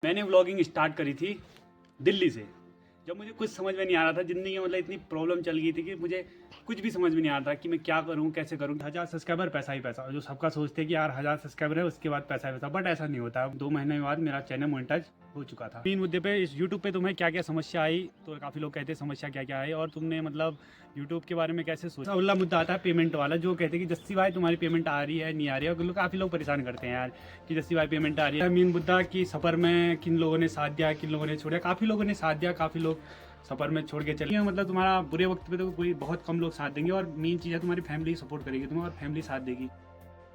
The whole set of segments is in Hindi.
मैंने व्लॉगिंग स्टार्ट करी थी दिल्ली से। जब मुझे कुछ समझ में नहीं आ रहा था ज़िंदगी में, मतलब इतनी प्रॉब्लम चल गई थी कि मुझे कुछ भी समझ में नहीं आ रहा था कि मैं क्या करूं, कैसे करूं। 1000 सब्सक्राइबर पैसा ही पैसा, जो सबका सोचते हैं कि यार 1000 सब्सक्राइबर है उसके बाद पैसा ही पैसा, बट ऐसा नहीं होता। 2 महीने बाद मेरा चैनल मोनेटाइज हो चुका था। 3 मुद्दे पे इस यूट्यूब पे तुम्हें क्या क्या समस्या आई, तो काफ़ी लोग कहते हैं समस्या क्या क्या आई और तुमने मतलब यूट्यूब के बारे में कैसे सोचा। अगला मुद्दा आता है पेमेंट वाला, जो कहते हैं कि जस्सी भाई तुम्हारी पेमेंट आ रही है नहीं आ रही है, और काफ़ी लोग परेशान करते हैं यार कि जस्सी भाई पेमेंट आ रही है। मेन मुद्दा कि सफ़र में किन लोगों ने साथ दिया, किन लोगों ने छोड़ा। काफ़ी लोगों ने साथ दिया, काफ़ी लोग सफ़र में छोड़ के चलिए। मतलब तुम्हारा बुरे वक्त पे तो कोई बहुत कम लोग साथ देंगे, और मेन चीज़ है तुम्हारी फैमिली सपोर्ट करेगी तुम्हें, और फैमिली साथ देगी।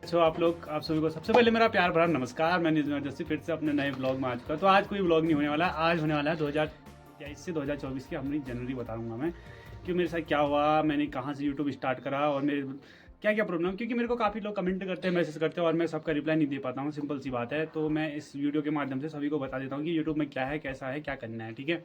तो आप सभी को सबसे पहले मेरा प्यार भरा नमस्कार। मैं जैसे फिर से अपने नए ब्लॉग में आ चुका। तो आज कोई ब्लॉग नहीं होने वाला, आज होने वाला है 2023 से 2024 की अपनी जनवरी बताऊंगा मैं कि मेरे साथ क्या हुआ, मैंने कहाँ से यूट्यूब स्टार्ट करा और मेरे क्या क्या प्रॉब्लम। क्योंकि मेरे को काफ़ी लोग कमेंट करते हैं, मैसेज करते हैं, और मैं सबका रिप्लाई नहीं दे पाता हूँ, सिंपल सी बात है। तो मैं इस वीडियो के माध्यम से सभी को बता देता हूँ कि यूट्यूब में क्या है, कैसा है, क्या करना है, ठीक है।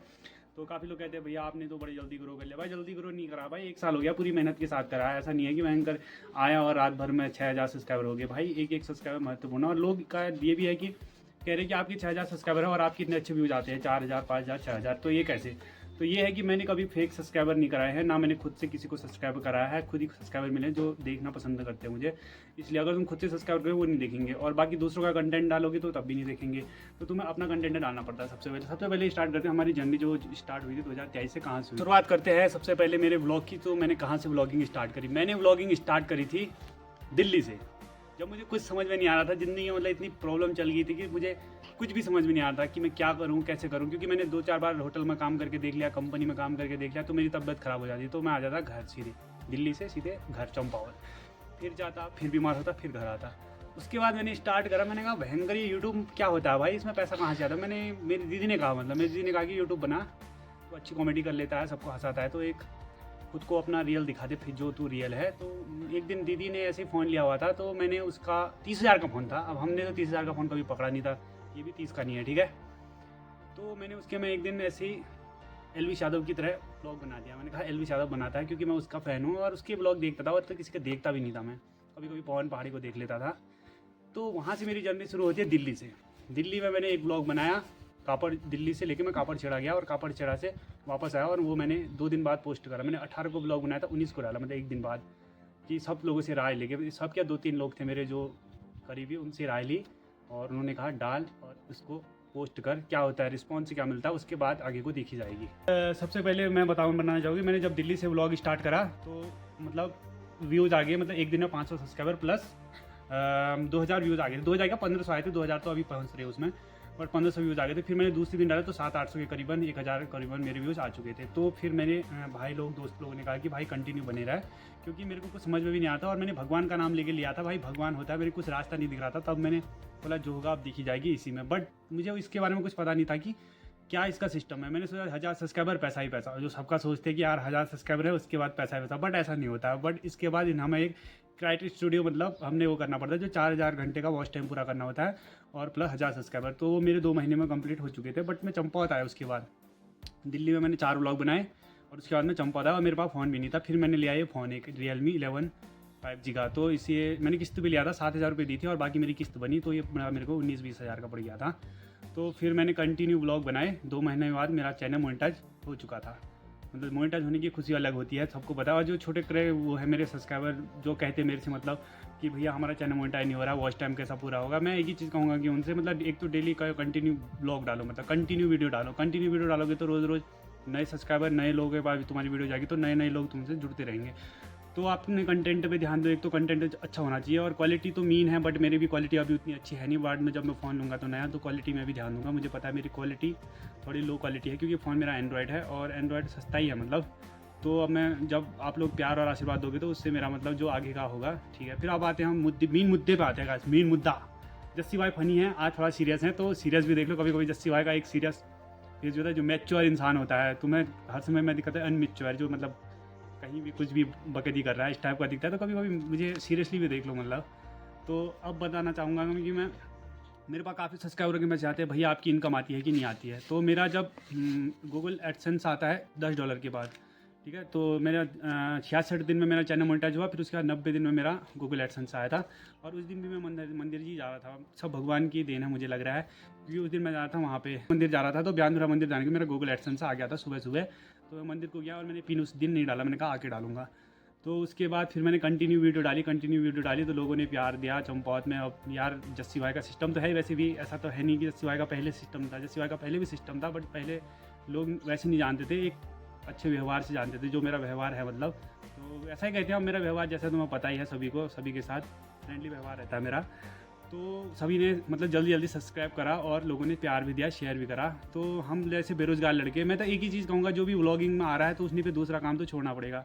तो काफ़ी लोग कहते हैं भैया आपने तो बड़ी जल्दी ग्रो कर लिया। भाई जल्दी ग्रो नहीं करा भाई, 1 साल हो गया पूरी मेहनत के साथ करा है। ऐसा नहीं है कि मैं आया और रात भर में 6000 सब्सक्राइबर हो गए। भाई एक एक सब्सक्राइबर महत्वपूर्ण है। और लोग का ये भी है कि कह रहे हैं कि आपकी 6000 सब्सक्राइबर है और आपके इतने अच्छे व्यूज आते हैं, 4000, 5000, 6000, तो ये कैसे। तो ये है कि मैंने कभी फेक सब्सक्राइबर नहीं कराए हैं, ना मैंने खुद से किसी को सब्सक्राइब कराया है। खुद ही सब्सक्राइबर मिले जो देखना पसंद करते हैं मुझे। इसलिए अगर तुम खुद से सब्सक्राइब करो वो नहीं देखेंगे, और बाकी दूसरों का कंटेंट डालोगे तो तब भी नहीं देखेंगे। तो तुम्हें अपना कंटेंट डालना पड़ता है। सबसे पहले स्टार्ट करते हैं हमारी जर्नी जो स्टार्ट हुई थी 2023 से, कहाँ से शुरुआत करते हैं। सबसे पहले मेरे ब्लॉग की, तो मैंने कहाँ से ब्लॉगिंग स्टार्ट करी। मैंने ब्लॉगिंग स्टार्ट करी थी दिल्ली से। जब मुझे कुछ समझ में नहीं आ रहा था ज़िंदगी में, मतलब इतनी प्रॉब्लम चल गई थी कि मुझे कुछ भी समझ में नहीं आ रहा था कि मैं क्या करूं, कैसे करूं। क्योंकि मैंने 2-4 बार होटल में काम करके देख लिया, कंपनी में काम करके देख लिया, तो मेरी तबीयत ख़राब हो जाती। तो मैं आ जाता घर सीधे, दिल्ली से सीधे घर चंपावत, फिर जाता, फिर बीमार होता, फिर घर आता। उसके बाद मैंने स्टार्ट करा। मैंने कहा भयंकर ये यूट्यूब क्या होता है भाई, इसमें पैसा कहाँ से आता है। मेरी दीदी ने कहा, मतलब मेरी दीदी ने कहा कि यूट्यूब बना तो अच्छी कॉमेडी कर लेता है, सबको हंसाता है, तो एक खुद को अपना रियल दिखा दे, फिर जो तू रियल है। तो एक दिन दीदी ने ऐसे ही फ़ोन लिया हुआ था, तो मैंने उसका 30,000 का फ़ोन था। अब हमने तो 30,000 का फ़ोन कभी पकड़ा नहीं था, ये भी 30 का नहीं है, ठीक है। तो मैंने उसके में एक दिन ऐसे ही एलवी यादव की तरह ब्लॉग बना दिया। मैंने कहा एलवी यादव बनाता है, क्योंकि मैं उसका फ़ैन हूँ और उसके ब्लॉग देखता था, और तो किसी का देखता भी नहीं था। मैं कभी कभी पवन पहाड़ी को देख लेता था। तो वहाँ से मेरी जर्नी शुरू होती है दिल्ली से। दिल्ली में मैंने एक ब्लॉग बनाया कापड़, दिल्ली से लेके मैं कापड़ छेड़ा गया, और कापड़ छेड़ा से वापस आया, और वो मैंने 2 दिन बाद पोस्ट करा। मैंने 18 को ब्लॉग बनाया था, 19 को डाला, मतलब 1 दिन बाद। कि सब लोगों से राय लेके, सब क्या 2-3 लोग थे मेरे जो करीबी, उनसे राय ली, और उन्होंने कहा डाल और उसको पोस्ट कर, क्या होता है रिस्पॉन्स क्या मिलता है उसके बाद आगे को देखी जाएगी। सबसे पहले मैं बताना चाहूँगी, मैंने जब दिल्ली से व्लॉग स्टार्ट करा तो मतलब व्यूज़ आ गए, मतलब एक दिन में 500 सब्सक्राइबर प्लस 2000 व्यूज़ आ गए। 2000 का 1500 आए थे, 2000 तो अभी पहुँच रहे उसमें, बट 1500 व्यूज़ आ गए थे। फिर मैंने दूसरे दिन डाला तो 700-800 के करीबन, 1000 करीबन मेरे व्यूज़ आ चुके थे। तो फिर मैंने भाई लोग, दोस्त लोगों ने कहा कि भाई कंटिन्यू बने रहा है, क्योंकि मेरे को कुछ समझ में भी नहीं आता। और मैंने भगवान का नाम लेके लिया था, भाई भगवान होता है, मेरे कुछ रास्ता नहीं दिख रहा था। तब मैंने बोला जो होगा अब दिखी जाएगी इसी में। बट मुझे इसके बारे में कुछ पता नहीं था कि क्या इसका सिस्टम है। मैंने सोचा 1000 सब्सक्राइबर पैसा ही पैसा, जो सबका सोचते हैं कि यार 1000 सब्सक्राइबर है उसके बाद पैसा ही पैसा, बट ऐसा नहीं होता। बट इसके बाद हमें एक क्राइटेरिया स्टूडियो, मतलब हमने वो करना पड़ता है जो 4000 घंटे का वॉच टाइम पूरा करना होता है, और प्लस 1000 सब्सक्राइबर। तो वो मेरे 2 महीने में कंप्लीट हो चुके थे। बट मैं चंपावत आया उसके बाद। दिल्ली में मैंने 4 व्लॉग बनाए, और उसके बाद मैं चंपावत आया, और मेरे पास फ़ोन भी नहीं था। फिर मैंने लिया ये फ़ोन, एक Realme 11 5G का। तो इसे मैंने किस्त भी लिया था, 7000 रुपये दी थी, और बाकी मेरी किस्त बनी, तो ये मेरे को 19-20 हज़ार का पड़ गया था। तो फिर मैंने कंटिन्यू ब्लॉग बनाए। 2 महीने बाद मेरा चैनल मोनेटाइज हो चुका था। मतलब मोनेटाइज होने की खुशी अलग होती है, सबको पता है। और जो छोटे करे वो है मेरे सब्सक्राइबर, जो कहते हैं मेरे से, मतलब कि भैया हमारा चैनल मोनेटाइज नहीं हो रहा, वॉच टाइम कैसा पूरा होगा। मैं एक ही चीज़ कहूँगा कि उनसे, मतलब एक तो डेली का कंटिन्यू ब्लॉग डालो, मतलब कंटिन्यू वीडियो डालो। कंटिन्यू वीडियो डालोगे तो रोज़ रोज़ नए सब्सक्राइबर, नए लोगों के पास तुम्हारी वीडियो जाएगी, तो नए नए लोग तुमसे जुड़ते रहेंगे। तो आप अपने कंटेंट पे ध्यान दो। एक तो कंटेंट अच्छा होना चाहिए, और क्वालिटी तो मीन है, बट मेरी भी क्वालिटी अभी उतनी अच्छी है नहीं। बाद में जब मैं फ़ोन लूँगा तो नया, तो क्वालिटी में भी ध्यान दूँगा। मुझे पता है मेरी क्वालिटी थोड़ी लो क्वालिटी है, क्योंकि फ़ोन मेरा एंड्रॉयड है, और एंड्रॉयड सस्ता ही है मतलब। तो अब मैं, जब आप लोग प्यार और आशीर्वाद दोगे तो उससे मेरा मतलब जो आगे का होगा, ठीक है। फिर अब आते हैं हम मेन मुद्दे पे आते हैं गाइस। मेन मुद्दा, जस्सी भाई फनी है, आज थोड़ा सीरियस है, तो सीरियस भी देख लो कभी कभी। जस्सी भाई का एक सीरियस ये जो होता है, जो मैच्योर इंसान होता है, तुम्हें हर समय में दिक्कत है अनमेच्योर, जो मतलब कहीं भी कुछ भी बकैती कर रहा है, इस टाइप का दिखता है। तो कभी कभी मुझे सीरियसली भी देख लो मतलब। तो अब बताना चाहूँगा मैं कि मेरे पास काफ़ी सब्सक्राइबर के मैसेज आते हैं, भैया आपकी इनकम आती है कि नहीं आती है। तो मेरा जब गूगल एडसेंस आता है $10 के बाद, ठीक है। तो मेरा 66 दिन में मेरा चैनल मोनेटाइज हुआ, फिर उसके बाद 90 दिन में मेरा गूगल एडसेंस आया था। और उस दिन भी मैं मंदिर जी जा रहा था, सब भगवान की देन है मुझे लग रहा है, क्योंकि उस दिन मैं जा रहा था वहाँ पे मंदिर जा रहा था, तो ब्यानधुरा मंदिर जाने के मेरा गूगल एडसेंस आ गया था सुबह सुबह। तो मैं मंदिर को गया और मैंने पिन उस दिन नहीं डाला, मैंने कहा आके डालूंगा। तो उसके बाद फिर मैंने कंटिन्यू वीडियो डाली, तो लोगों ने प्यार दिया चंपावत में। अब यार जस्सी भाई का सिस्टम तो है, वैसे भी ऐसा तो है नहीं कि जस्सी भाई का पहले सिस्टम था, जस्सी भाई का पहले भी सिस्टम था, बट पहले लोग वैसे नहीं जानते थे, एक अच्छे व्यवहार से जानते थे, जो मेरा व्यवहार है मतलब। तो ऐसा ही कहते हैं, मेरा व्यवहार जैसा तुम्हें पता ही है सभी को, सभी के साथ फ्रेंडली व्यवहार रहता है मेरा। तो सभी ने मतलब जल्दी जल्दी सब्सक्राइब करा और लोगों ने प्यार भी दिया, शेयर भी करा। तो हम जैसे बेरोज़गार लड़के, मैं तो एक ही चीज़ कहूँगा, जो भी व्लॉगिंग में आ रहा है तो उसने पे दूसरा काम तो छोड़ना पड़ेगा,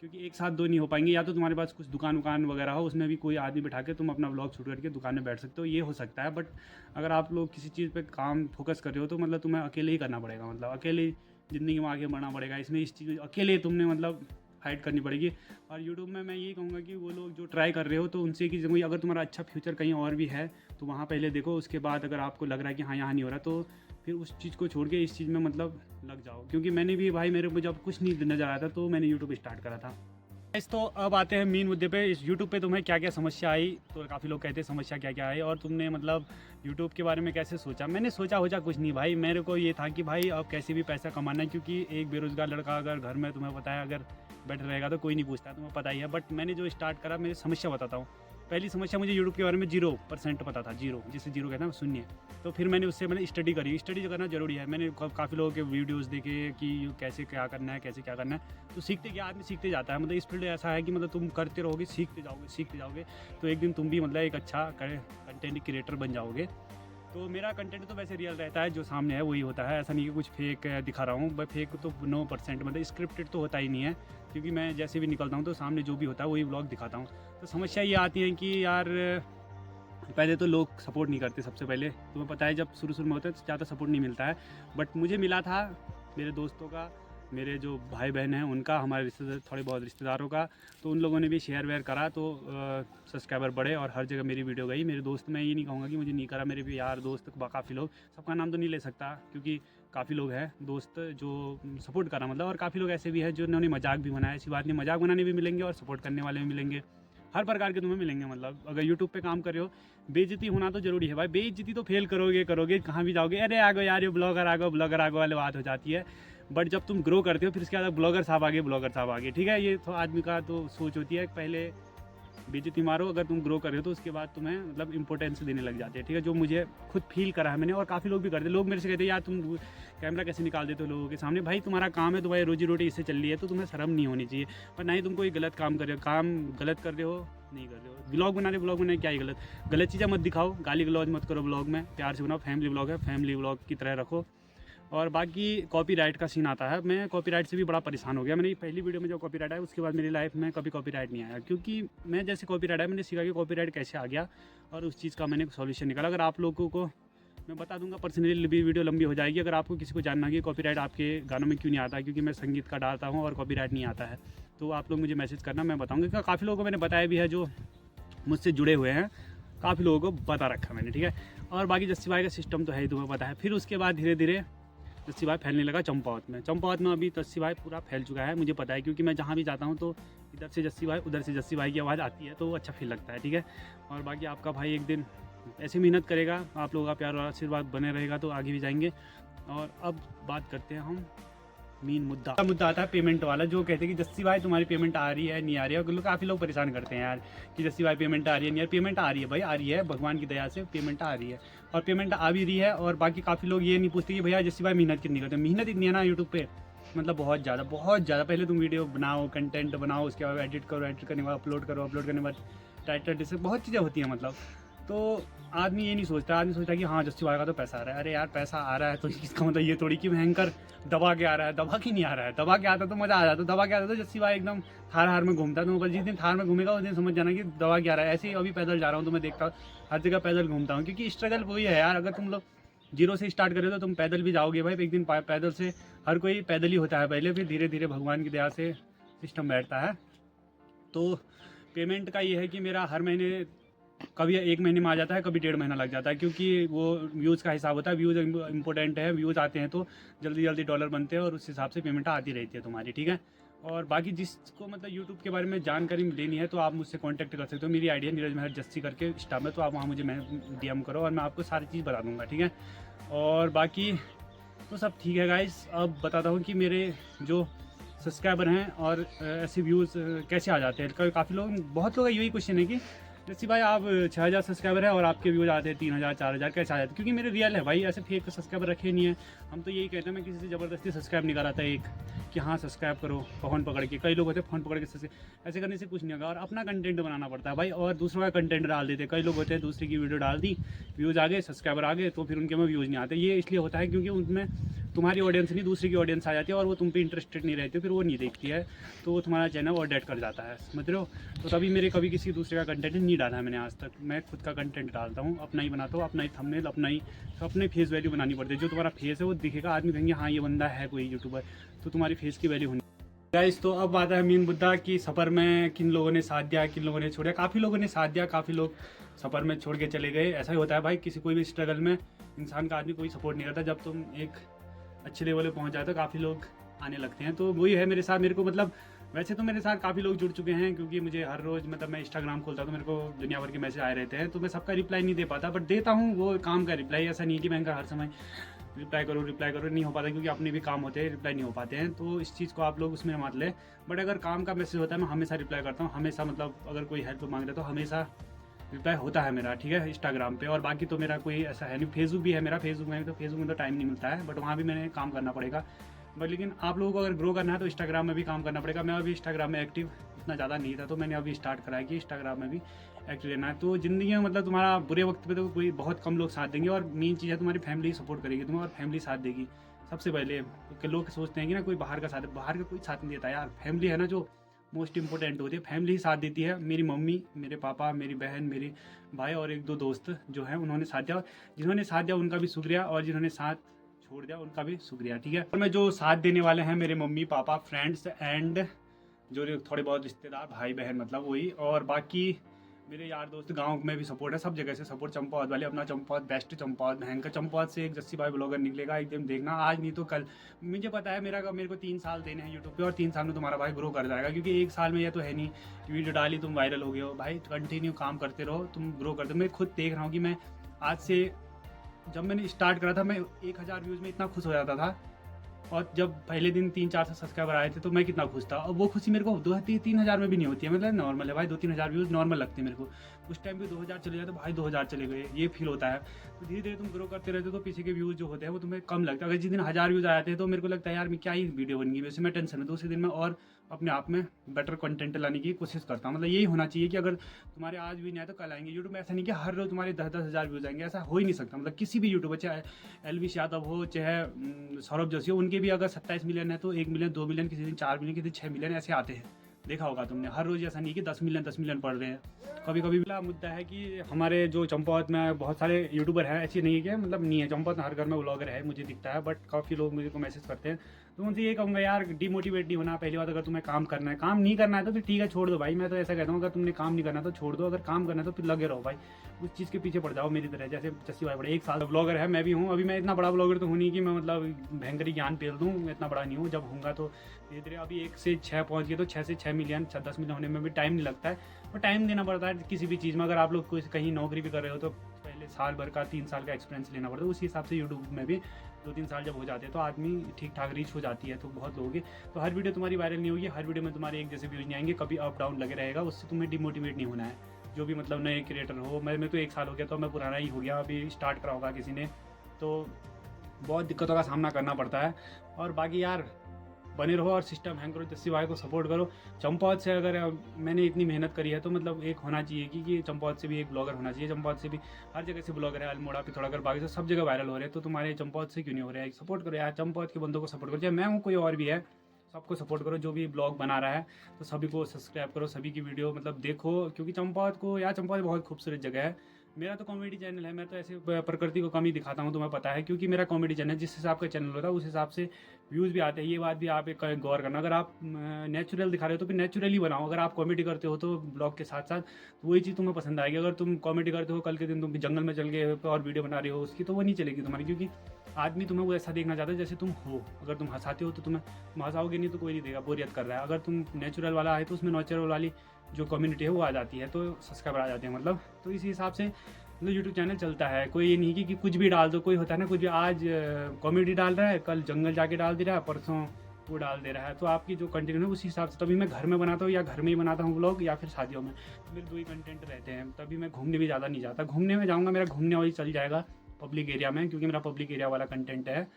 क्योंकि एक साथ दो नहीं हो पाएंगे। या तो तुम्हारे पास कुछ दुकान वगैरह हो, उसमें भी कोई आदमी बैठा के तुम अपना व्लॉग शूट करके दुकान में बैठ सकते हो, ये हो सकता है। बट अगर आप लोग किसी चीज़ पे काम फोकस कर रहे हो तो मतलब तुम्हें अकेले ही करना पड़ेगा, मतलब अकेले ज़िंदगी में आगे बढ़ना पड़ेगा। इसमें इस चीज़ अकेले तुमने मतलब फाइट करनी पड़ेगी। और यूट्यूब में मैं ये कहूँगा कि वो लोग जो ट्राई कर रहे हो तो उनसे कि कोई अगर तुम्हारा अच्छा फ्यूचर कहीं और भी है तो वहाँ पहले देखो, उसके बाद अगर आपको लग रहा है कि हाँ यहाँ नहीं हो रहा तो फिर उस चीज़ को छोड़ के इस चीज़ में मतलब लग जाओ। क्योंकि मैंने भी भाई, मेरे को जब कुछ नहीं नज़र आया था तो मैंने यूट्यूब स्टार्ट करा था। तो अब आते हैं मेन मुद्दे पे, इस यूट्यूब पे तुम्हें क्या क्या समस्या आई। तो काफ़ी लोग कहते हैं समस्या क्या क्या आई, और तुमने मतलब यूट्यूब के बारे में कैसे सोचा। मैंने सोचा कुछ नहीं भाई, मेरे को ये था कि भाई अब कैसे भी पैसा कमाना है, क्योंकि एक बेरोज़गार लड़का अगर घर में, तुम्हें पता है, अगर बैठ रहेगा तो कोई नहीं पूछता, तुम्हें पता ही है। बट मैंने जो स्टार्ट करा, मेरी समस्या बताता हूँ। पहली समस्या, मुझे यूट्यूब के बारे में 0% पता था, जीरो, जिसे जीरो कहते हैं शून्य। तो फिर मैंने उससे स्टडी करी, स्टडी करना जरूरी है। मैंने काफ़ी लोगों के वीडियोस देखे कि कैसे क्या करना है, कैसे क्या करना है। तो सीखते क्या, आदमी सीखते जाता है। मतलब इस फील्ड ऐसा है कि मतलब तुम करते रहोगे, सीखते जाओगे तो एक दिन तुम भी मतलब एक अच्छा कंटेंट क्रिएटर बन जाओगे। तो मेरा कंटेंट तो वैसे रियल रहता है, जो सामने है वही होता है, ऐसा नहीं कि कुछ फेक दिखा रहा हूँ। बट फेक तो 9%, मतलब स्क्रिप्टेड तो होता ही नहीं है, क्योंकि मैं जैसे भी निकलता हूँ तो सामने जो भी होता है वही व्लॉग दिखाता हूँ। तो समस्या ये आती है कि यार पहले तो लोग सपोर्ट नहीं करते। सबसे पहले तुम्हें पता है जब शुरू में होता है तो ज़्यादा सपोर्ट नहीं मिलता है, बट मुझे मिला था मेरे दोस्तों का, मेरे जो भाई बहन हैं उनका, हमारे रिश्तेदार, थोड़े बहुत रिश्तेदारों का। तो उन लोगों ने भी शेयर वेयर करा, तो सब्सक्राइबर बढ़े और हर जगह मेरी वीडियो गई। मेरे दोस्त, मैं ये नहीं कहूँगा कि मुझे नहीं करा, मेरे भी यार दोस्त काफ़ी लोग, सबका नाम तो नहीं ले सकता क्योंकि काफ़ी लोग हैं दोस्त जो सपोर्ट करा मतलब। और काफ़ी लोग ऐसे भी हैं जो उन्होंने मजाक भी बनाया, ऐसी बात नहीं, मजाक बनाने भी मिलेंगे और सपोर्ट करने वाले भी मिलेंगे, हर प्रकार के तुम्हें मिलेंगे। मतलब अगर यूट्यूब पे काम कर रहे हो, बेइज्जती होना तो जरूरी है भाई। बेइज्जती तो फेल करोगे कहाँ भी जाओगे, अरे आगो यार ये ब्लॉगर आगो वाले बात हो जाती है। बट जब तुम ग्रो करते हो फिर इसके बाद ब्लॉगर साहब आगे, ठीक है। ये तो आदमी का तो सोच होती है, पहले बेइज्जती मारो, अगर तुम ग्रो कर रहे हो तो उसके बाद तुम्हें मतलब इंपॉर्टेंस देने लग जाते हैं, ठीक है। जो मुझे खुद फील करा है मैंने, और काफ़ी लोग भी करते हैं। लोग मेरे से कहते हैं यार तुम कैमरा कैसे निकाल देते हो लोगों के सामने। भाई तुम्हारा काम है, तुम्हारी रोजी रोटी इससे चल रही है, तो तुम्हें शर्म नहीं होनी चाहिए। पर ना ही तुम कोई गलत काम कर रहे हो, काम गलत कर रहे हो, नहीं कर रहे हो। ब्लॉग बनाने क्या ही गलत चीज़ें मत दिखाओ, गाली गलौज मत करो ब्लॉग में, प्यार से बनाओ। फैमिली ब्लॉग है, फैमिली ब्लॉग की तरह रखो। और बाकी कॉपीराइट का सीन आता है, मैं कॉपीराइट से भी बड़ा परेशान हो गया। मैंने पहली वीडियो में जो कॉपीराइट आया उसके बाद मेरी लाइफ में कभी कॉपीराइट नहीं आया, क्योंकि मैं जैसे कॉपीराइट आया मैंने सीखा कि कॉपीराइट कैसे आ गया, और उस चीज़ का मैंने सॉल्यूशन निकाला। अगर आप लोगों को मैं बता दूंगा, पर्सनली भी वीडियो लंबी हो जाएगी। अगर आपको किसी को जानना कि कॉपीराइट आपके गानों में क्यों नहीं आता, क्योंकि मैं संगीत का डालता हूँ और कॉपीराइट नहीं आता है, तो आप लोग मुझे मैसेज करना, मैं बताऊँगा। काफ़ी लोगों को मैंने बताया भी है जो मुझसे जुड़े हुए हैं, काफ़ी लोगों को बता रखा मैंने, ठीक है। और बाकी जस्सी भाई का सिस्टम तो है ही, तुम्हें पता है। फिर उसके बाद धीरे धीरे जस्सी भाई फैलने लगा चंपावत में अभी जस्सी भाई पूरा फैल चुका है, मुझे पता है, क्योंकि मैं जहाँ भी जाता हूँ तो इधर से जस्सी भाई, उधर से जस्सी भाई की आवाज़ आती है, तो अच्छा फील लगता है, ठीक है। और बाकी आपका भाई एक दिन ऐसी मेहनत करेगा, आप लोगों का प्यार और आशीर्वाद बने रहेगा तो आगे भी जाएंगे। और अब बात करते हैं हम मेन मुद्दा आता है पेमेंट वाला। जो कहते हैं कि जस्सी भाई तुम्हारी पेमेंट आ रही है नहीं आ रही है, और काफ़ी लोग परेशान करते हैं यार कि जस्सी भाई पेमेंट आ रही है नहीं, यार पेमेंट आ रही है भाई, आ रही है, भगवान की दया से पेमेंट आ रही है, और पेमेंट आ भी रही है। और बाकी काफ़ी लोग ये नहीं पूछते कि भैया जस्सी भाई मेहनत कितनी करते हैं। मेहनत इतनी है ना यूट्यूब पे, मतलब बहुत ज़्यादा। पहले तुम वीडियो बनाओ, कंटेंट बनाओ, उसके बाद एडिट करने के बाद अपलोड करने के बाद टाइटल डिस्क, बहुत चीज़ें होती हैं मतलब। तो आदमी ये नहीं सोचता, आदमी सोचता है कि हाँ जस्सी भाई का तो पैसा आ रहा है। अरे यार पैसा आ रहा है तो इसका मतलब ये थोड़ी कि भयंकर दबा के आ रहा है, दबा के नहीं आ रहा है। दबा के आता तो मज़ा आ जाता, दबा के आता तो जस्सी भाई एकदम थार में घूमता। तो बस जिस दिन थार में घूमेगा उस दिन समझ जाना कि दबा के आ रहा है। ऐसे ही अभी पैदल जा रहा हूँ तो मैं देखता हूँ हर जगह पैदल घूमता हूँ, क्योंकि स्ट्रगल वही है यार। अगर तुम लोग जीरो से स्टार्ट करें तो तुम पैदल भी जाओगे भाई, एक दिन पैदल से हर कोई पैदल ही होता है पहले, फिर धीरे धीरे भगवान की दया से सिस्टम बैठता है। तो पेमेंट का ये है कि मेरा हर महीने कभी 1 महीने में आ जाता है, कभी 1.5 महीना लग जाता है, क्योंकि वो व्यूज़ का हिसाब होता है। व्यूज़ इंपॉर्टेंट है, व्यूज़ आते हैं तो जल्दी डॉलर बनते हैं और उस हिसाब से पेमेंट आती रहती है तुम्हारी, ठीक है। और बाकी जिसको मतलब यूट्यूब के बारे में जानकारी लेनी है तो आप मुझसे कांटेक्ट कर सकते हो। मेरी आईडी है नीरज मेहर जस्सी करके इंस्टा में, तो आप वहाँ मुझे DM करो और मैं आपको सारी चीज़ बता दूँगा, ठीक है। और बाकी तो सब ठीक है गाइस। अब बताता हूँ कि मेरे जो सब्सक्राइबर हैं और ऐसे व्यूज़ कैसे आ जाते हैं। काफ़ी लोग, बहुत लोग का यही क्वेश्चन है कि जैसे भाई आप 6000 सब्सक्राइबर है और आपके व्यूज आते हैं 3000 4000 कैसे आ जाते हैं, क्योंकि मेरे रियल है भाई, ऐसे फेक सब्सक्राइबर रखे नहीं है। हम तो यही कहते हैं, मैं किसी से ज़बरदस्ती सब्सक्राइब नहीं कराता एक कि हाँ सब्सक्राइब करो फ़ोन पकड़ के। कई लोग होते हैं फ़ोन पकड़ के ऐसे करने से कुछ नहीं होगा, और अपना कंटेंट बनाना पड़ता है भाई, और दूसरों का कंटेंट डाल देते हैं। कई लोग होते हैं दूसरे की वीडियो डाल दी, व्यूज़ आ गए, सब्सक्राइबर आ गए, तो फिर उनके में व्यूज़ नहीं आते। ये इसलिए होता है क्योंकि उनमें तुम्हारी ऑडियंस नहीं दूसरी की ऑडियंस आ जाती है और वो तुम पे इंटरेस्टेड नहीं रहती, फिर वो नहीं देखती है, तो वो तुम्हारा चैनल और डेट कर जाता है, समझ रहे हो। तो तभी मेरे कभी किसी दूसरे का कंटेंट नहीं डाला है मैंने आज तक। मैं खुद का कंटेंट डालता हूँ, अपना ही बनाता हूँ, अपना ही थंबनेल, अपने फेस वैल्यू बनानी पड़ती है। जो तुम्हारा फेस है वो दिखेगा, आदमी कहेंगे हाँ ये बंदा है कोई यूट्यूबर, तो तुम्हारी फेस की वैल्यू होनी। गाइस तो अब आता है मेन मुद्दा कि सफ़र में किन लोगों ने साथ दिया, किन लोगों ने छोड़ा। काफ़ी लोगों ने साथ दिया, काफ़ी लोग सफ़र में छोड़ के चले गए। ऐसा ही होता है भाई, किसी कोई भी स्ट्रगल में इंसान का आदमी कोई सपोर्ट नहीं करता। जब तुम एक अच्छे लेवल पे पहुंच जाते हो काफ़ी लोग आने लगते हैं, तो वही है मेरे साथ। मेरे को मतलब वैसे तो मेरे साथ काफ़ी लोग जुड़ चुके हैं, क्योंकि मुझे हर रोज़ मतलब मैं इंस्टाग्राम खोलता हूँ तो मेरे को दुनिया भर के मैसेज आए रहते हैं, तो मैं सबका रिप्लाई नहीं दे पाता, बट देता हूँ वो काम का रिप्लाई। ऐसा नहीं कि मैं हर समय रिप्लाई करो नहीं हो पाता, क्योंकि अपने भी काम होते हैं, रिप्लाई नहीं हो पाते हैं, तो इस चीज़ को आप लोग उसमें मत ले। बट अगर काम का मैसेज होता है मैं हमेशा रिप्लाई करता हूँ, हमेशा। मतलब अगर कोई हेल्प मांग रहा है तो हमेशा रिप्लाई होता है मेरा, ठीक है, इंस्टाग्राम पे। और बाकी तो मेरा कोई ऐसा है नहीं। फेसबुक भी है मेरा, फेसबुक में तो टाइम नहीं मिलता है, बट वहाँ भी मैंने काम करना पड़ेगा। बट लेकिन आप लोगों को अगर ग्रो करना है तो इंस्टाग्राम में भी काम करना पड़ेगा। मैं अभी इंस्टाग्राम में एक्टिव इतना ज़्यादा नहीं था, तो मैंने अभी स्टार्ट करा है कि इंस्टाग्राम में भी एक्टिव रहना है। तो ज़िंदगी में मतलब तुम्हारा बुरे वक्त पे तो कोई बहुत कम लोग साथ देंगे, और मेन चीज़ है तुम्हारी फैमिली सपोर्ट करेगी तुम्हें, और फैमिली साथ देगी सबसे पहले। तो लोग सोचते हैं कि ना कोई बाहर का साथ है, बाहर का कोई साथ नहीं देता यार। फैमिली है ना जो मोस्ट इंपॉर्टेंट होती है, फैमिली ही साथ देती है। मेरी मम्मी, मेरे पापा, मेरी बहन, मेरी भाई और 1-2 दोस्त जो हैं उन्होंने साथ दिया। जिन्होंने साथ दिया उनका भी शुक्रिया, और जिन्होंने साथ छोड़ दिया उनका भी शुक्रिया, ठीक है। और मैं जो साथ देने वाले हैं मेरे मम्मी पापा, फ्रेंड्स एंड जो थोड़े बहुत रिश्तेदार, भाई बहन, मतलब वही। और बाकी मेरे यार दोस्त, गांव में भी सपोर्ट है, सब जगह से सपोर्ट। चंपावत वाले अपना चंपावत बेस्ट, चंपावत भयंकर। चंपावत से एक जस्सी भाई ब्लॉगर निकलेगा एक दिन, देखना, आज नहीं तो कल। मुझे पता है मेरे को 3 साल देने हैं यूट्यूब पे, और 3 साल में तुम्हारा भाई ग्रो कर जाएगा। क्योंकि एक साल में ये तो है नहीं कि वीडियो डाली तुम वायरल हो गए हो भाई। कंटिन्यू काम करते रहो, तुम ग्रो करते हो। मैं खुद देख रहा हूँ कि मैं आज से, जब मैंने स्टार्ट करा था मैं 1000 व्यूज़ में इतना खुश हो जाता था, और जब पहले दिन 300-400 सब्सक्राइबर आए थे तो मैं कितना खुश था। और वो खुशी मेरे को 2-3 हज़ार में भी नहीं होती है, मतलब नॉर्मल है भाई। 2-3 हज़ार व्यूज़ नॉर्मल लगते हैं मेरे को। उस टाइम पे 2000 चले जाए तो भाई 2000 चले गए, ये फील होता है। तो धीरे धीरे तुम ग्रो करते रहते हो तो पीछे के व्यूज़ जो होते हैं वो तुम्हें कम लगता है। अगर जिस दिन 1000 व्यूज़ आते हैं तो मेरे को लगता है यार मैं क्या ही वीडियो बन गई, वैसे मैं टेंशन है। दूसरे दिन में और अपने आप में बेटर कंटेंट लाने की कोशिश करता हूँ। मतलब यही होना चाहिए कि अगर तुम्हारे आज भी नहीं आए तो कल आएंगे। यूट्यूब में ऐसा नहीं कि हर रोज़ तुम्हारे 10-10 हज़ार व्यूज़ आएंगे, ऐसा हो ही नहीं सकता। मतलब किसी भी यूट्यूबर, चाहे एलविश यादव हो, चाहे सौरभ जोशी हो, उनके भी अगर 27 मिलियन है तो 1 मिलियन, 2 मिलियन, किसी दिन 4 मिलियन, किसी दिन 6 मिलियन ऐसे आते हैं। देखा होगा तुमने, हर रोज़ ऐसा नहीं कि 10 मिलियन पढ़ रहे हैं। कभी कभी मुद्दा है कि हमारे जो चंपावत में बहुत सारे यूट्यूबर हैं, ऐसी नहीं है कि मतलब नहीं है। चंपावत में हर घर में ब्लॉगर है, मुझे दिखता है, बट काफ़ी लोग मुझे को मैसेज करते हैं। तो उनसे ये कहूँगा यार, डिमोटिवेट नहीं होना। पहली बात, अगर तुम्हें काम करना है, काम नहीं करना है तो फिर ठीक है, छोड़ दो भाई। मैं तो ऐसा कहता हूँ, अगर तुमने काम नहीं करना तो छोड़ दो, अगर काम करना है तो फिर लगे रहो भाई, उस चीज़ के पीछे पड़ जाओ मेरी तरह। जैसे जस्सी भाई बड़े 1 साल ब्लॉगर है, मैं भी हूँ। अभी मैं इतना बड़ा ब्लॉगर तो हूँ नहीं कि मैं मतलब भयंकर ज्ञान पेल दूँ, इतना बड़ा नहीं हूँ। जब होऊंगा तो धीरे धीरे, अभी 1 से 6 पहुँच गए तो 6 से 6 मिलियन, 10 मिलियन होने में भी टाइम नहीं लगता है, और टाइम देना पड़ता है किसी भी चीज़ में। अगर आप लोग कोई कहीं नौकरी भी कर रहे हो तो पहले साल भर का, 3 साल का एक्सपीरियंस लेना पड़ता है। उसी हिसाब से यूट्यूब में भी 2-3 साल जब हो जाते हैं तो आदमी ठीक ठाक रीच हो जाती है। तो बहुत लोगों की तो हर वीडियो तुम्हारी वायरल नहीं होगी, हर वीडियो में तुम्हारे एक जैसे व्यूज नहीं आएंगे, कभी अप डाउन लगे रहेगा। उससे तुम्हें डिमोटिवेट नहीं होना है। जो भी मतलब नए क्रिएटर हो, मैं तो 1 साल हो गया तो मैं पुराना ही हो गया, अभी स्टार्ट करा होगा किसी ने, तो बहुत दिक्कतों का सामना करना पड़ता है। और बाकी यार बने रहो और सिस्टम हैंग करो, जस्सी भाई को सपोर्ट करो। चंपावत से अगर मैंने इतनी मेहनत करी है तो मतलब एक होना चाहिए कि चंपावत से भी एक ब्लॉगर होना चाहिए। चंपावत से भी हर जगह से ब्लॉगर है, अल्मोड़ा पे थोड़ा, अगर बाकी से सब जगह वायरल हो रहे हैं, तो तुम्हारे चंपावत से क्यों नहीं हो रहा है? सपोर्ट करो यार, चंपावत के बंदों को सपोर्ट करो, चाहे मैं हूँ कोई और भी है, सबको सपोर्ट करो। जो भी ब्लॉग बना रहा है तो सभी को सब्सक्राइब करो, सभी की वीडियो मतलब देखो, क्योंकि चंपावत को यार, चंपावत बहुत खूबसूरत जगह है। मेरा तो कॉमेडी चैनल है, मैं तो ऐसे प्रकृति को कम ही दिखाता हूँ, तुम्हें पता है, क्योंकि मेरा कॉमेडी चैनल है, जिस हिसाब का चैनल होता है उस हिसाब से व्यूज़ भी आते हैं। ये बात भी आप एक गौर करना, अगर आप नेचुरल दिखा रहे हो तो फिर नेचुरली बनाओ, अगर आप कॉमेडी करते हो तो ब्लॉग के साथ साथ तो वही चीज़ तुम्हें पसंद आएगी। अगर तुम कॉमेडी करते हो, कल के दिन तुम जंगल में चल गए और वीडियो बना रहे हो उसकी, तो वो नहीं चलेगी तुम्हारी, क्योंकि आदमी तुम्हें वो ऐसा देखना चाहता है जैसे तुम हो। अगर तुम हंसाते हो तो तुम हंसाओगे, नहीं तो कोई नहीं देगा, बोरियत कर रहा है। अगर तुम नेचुरल वाला है तो उसमें नेचुरल वाली जो कम्युनिटी है वो आ जाती है, तो सब्सक्राइबर आ जाते हैं मतलब। तो इसी हिसाब से मतलब यूट्यूब चैनल चलता है। कोई ये नहीं कि कुछ भी डाल दो, कोई होता है ना कुछ भी, आज कॉमेडी डाल रहा है, कल जंगल जाके डाल दे रहा है, परसों वो डाल दे रहा है। तो आपकी जो कंटेंट है उसी हिसाब से, तभी मैं घर में बनाता हूँ या घर में ही बनाता हूँ व्लॉग, या फिर शादियों में, तो मेरे 2 ही कंटेंट रहते हैं। तभी मैं घूमने भी ज़्यादा नहीं जाता, घूमने में जाऊँगा मेरा घूमने वही चल जाएगा पब्लिक एरिया में, क्योंकि मेरा पब्लिक एरिया वाला कंटेंट है।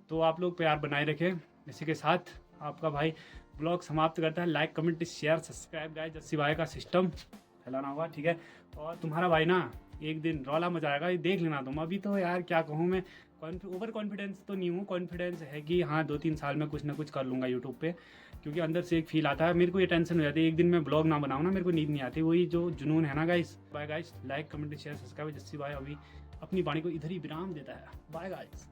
तो आप लोग प्यार बनाए रखें। इसी के साथ आपका भाई ब्लॉग समाप्त करता है। Like comment share subscribe guys, Jassi भाई का सिस्टम फैलाना होगा, ठीक है। और तुम्हारा भाई ना एक दिन रौला मचाएगा, ये देख लेना तुम। अभी तो यार क्या कहूँ मैं, ओवर कॉन्फिडेंस तो नहीं हूँ, कॉन्फिडेंस है कि हाँ 2-3 साल में कुछ ना कुछ कर लूँगा यूट्यूब पे, क्योंकि अंदर से एक फील आता है मेरे को, ये टेंशन हो जाती है एक दिन मैं ब्लॉग ना बनाऊँ ना, मेरे को नींद नहीं आती, वही जो जुनून है ना guys. Bye guys, like comment share subscribe. Jassi भाई अभी अपनी वाणी को इधर ही विराम देता है। Bye guys.